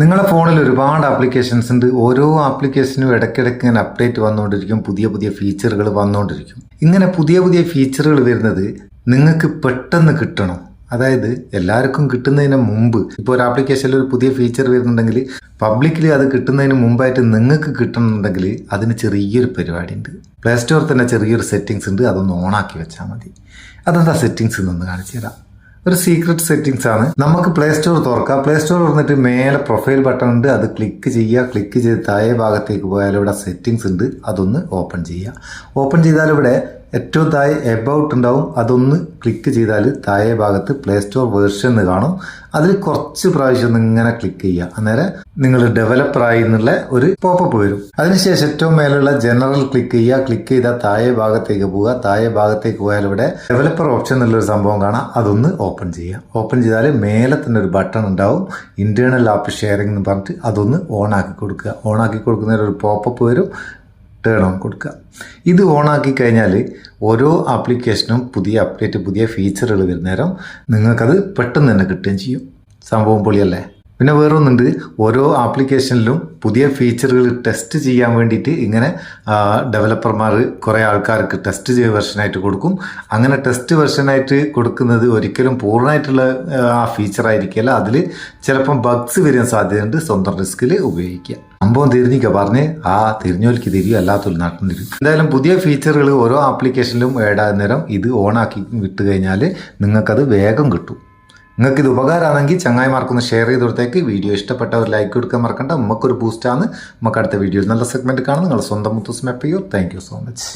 നിങ്ങളുടെ ഫോണിൽ ഒരുപാട് ആപ്ലിക്കേഷൻസ് ഉണ്ട്. ഓരോ ആപ്ലിക്കേഷനും ഇടയ്ക്കിടയ്ക്ക് ഇങ്ങനെ അപ്ഡേറ്റ് വന്നുകൊണ്ടിരിക്കും, പുതിയ പുതിയ ഫീച്ചറുകൾ വന്നുകൊണ്ടിരിക്കും. ഇങ്ങനെ പുതിയ പുതിയ ഫീച്ചറുകൾ വരുന്നത് നിങ്ങൾക്ക് പെട്ടെന്ന് കിട്ടണം. അതായത് എല്ലാവർക്കും കിട്ടുന്നതിന് മുമ്പ്, ഇപ്പോൾ ഒരു ആപ്ലിക്കേഷനിൽ ഒരു പുതിയ ഫീച്ചർ വരുന്നുണ്ടെങ്കിൽ പബ്ലിക്കലി അത് കിട്ടുന്നതിന് മുമ്പായിട്ട് നിങ്ങൾക്ക് കിട്ടണമെന്നുണ്ടെങ്കിൽ അതിന് ചെറിയൊരു പരിപാടി ഉണ്ട്. പ്ലേ സ്റ്റോറിൽ തന്നെ ചെറിയൊരു സെറ്റിങ്സ് ഉണ്ട്, അതൊന്ന് ഓണാക്കി വെച്ചാൽ മതി. അതെന്താ സെറ്റിങ്സ് എന്നൊന്ന് കാണിച്ചു തരാം. ഒരു സീക്രട്ട് സെറ്റിങ്സ് ആണ്. നമുക്ക് പ്ലേ സ്റ്റോർ തുറക്കാം. പ്ലേ സ്റ്റോർ തുറന്നിട്ട് മേലെ പ്രൊഫൈൽ ബട്ടൺ ഉണ്ട്, അത് ക്ലിക്ക് ചെയ്യുക. ക്ലിക്ക് ചെയ്ത് താഴെ ഭാഗത്തേക്ക് പോയാൽ ഇവിടെ സെറ്റിങ്സ് ഉണ്ട്, അതൊന്ന് ഓപ്പൺ ചെയ്യുക. ഓപ്പൺ ചെയ്താൽ ഇവിടെ ഏറ്റവും താഴെ എബൌട്ട് ഉണ്ടാവും, അതൊന്ന് ക്ലിക്ക് ചെയ്താൽ താഴെ ഭാഗത്ത് പ്ലേ സ്റ്റോർ വേർഷൻ എന്ന് കാണും. അതിൽ കുറച്ച് പ്രാവശ്യം ഇങ്ങനെ ക്ലിക്ക് ചെയ്യുക. അന്നേരം നിങ്ങൾ ഡെവലപ്പറായി എന്നുള്ള ഒരു പോപ്പപ്പ് വരും. അതിനുശേഷം ഏറ്റവും മേലുള്ള ജനറൽ ക്ലിക്ക് ചെയ്യുക. ക്ലിക്ക് ചെയ്താൽ താഴെ ഭാഗത്തേക്ക് പോവുക. താഴെ ഭാഗത്തേക്ക് പോയാൽ ഇവിടെ ഡെവലപ്പർ ഓപ്ഷൻ എന്നുള്ളൊരു സംഭവം കാണാം, അതൊന്ന് ഓപ്പൺ ചെയ്യുക. ഓപ്പൺ ചെയ്താൽ മേലെ തന്നെ ഒരു ബട്ടൺ ഉണ്ടാവും, ഇന്റേണൽ ആപ്പ് ഷെയറിംഗ് എന്ന് പറഞ്ഞിട്ട് അതൊന്ന് ഓണാക്കി കൊടുക്കുക. ഓണാക്കി കൊടുക്കുന്നതിൽ ഒരു പോപ്പപ്പ് വരും, ടേൺ ഓൺ കൊടുക്കുക. ഇത് ഓണാക്കി കഴിഞ്ഞാൽ ഓരോ ആപ്ലിക്കേഷനും പുതിയ അപ്ഡേറ്റ്, പുതിയ ഫീച്ചറുകൾ വരുന്നേരം നിങ്ങൾക്കത് പെട്ടെന്ന് തന്നെ കിട്ടുകയും ചെയ്യും. സംഭവം പൊളിയല്ലേ? പിന്നെ വേറൊന്നുണ്ട്, ഓരോ ആപ്ലിക്കേഷനിലും പുതിയ ഫീച്ചറുകൾ ടെസ്റ്റ് ചെയ്യാൻ വേണ്ടിയിട്ട് ഇങ്ങനെ ഡെവലപ്പർമാർ കുറേ ആൾക്കാർക്ക് ടെസ്റ്റ് ചെയ്ത വെർഷനായിട്ട് കൊടുക്കും. അങ്ങനെ ടെസ്റ്റ് വെർഷനായിട്ട് കൊടുക്കുന്നത് ഒരിക്കലും പൂർണ്ണമായിട്ടുള്ള ആ ഫീച്ചറായിരിക്കില്ല. അതിൽ ചിലപ്പം ബഗ്സ് വരാൻ സാധ്യതയുണ്ട്. സ്വന്തം റിസ്കിൽ ഉപയോഗിക്കുക. സംഭവം തിരിഞ്ഞിക്കുക പറഞ്ഞ് തിരിഞ്ഞോലിക്ക് തിരിയും, അല്ലാത്തൊരു നാട്ടിൽ തിരിയും. എന്തായാലും പുതിയ ഫീച്ചറുകൾ ഓരോ ആപ്ലിക്കേഷനിലും ആഡ് ആകുന്ന നേരം ഇത് ഓണാക്കി വിട്ട് കഴിഞ്ഞാൽ നിങ്ങൾക്കത് വേഗം കിട്ടും. നിങ്ങൾക്ക് ഇത് ഉപകാരമാണെങ്കിൽ ചങ്ങായിമാർക്കൊന്ന് ഷെയർ ചെയ്ത് കൊടുത്തേക്ക്. വീഡിയോ ഇഷ്ടപ്പെട്ട ഒരു ലൈക്ക് കൊടുക്കാൻ മറക്കണ്ട. നമുക്കൊരു ബൂസ്റ്റാണ്. നമുക്ക് അടുത്ത വീഡിയോയിൽ നല്ല സെഗ്മെന്റ് കാണും. നിങ്ങൾ സ്വന്തം മുത്തൂസ് മെപ്പയോ. Thank you so much.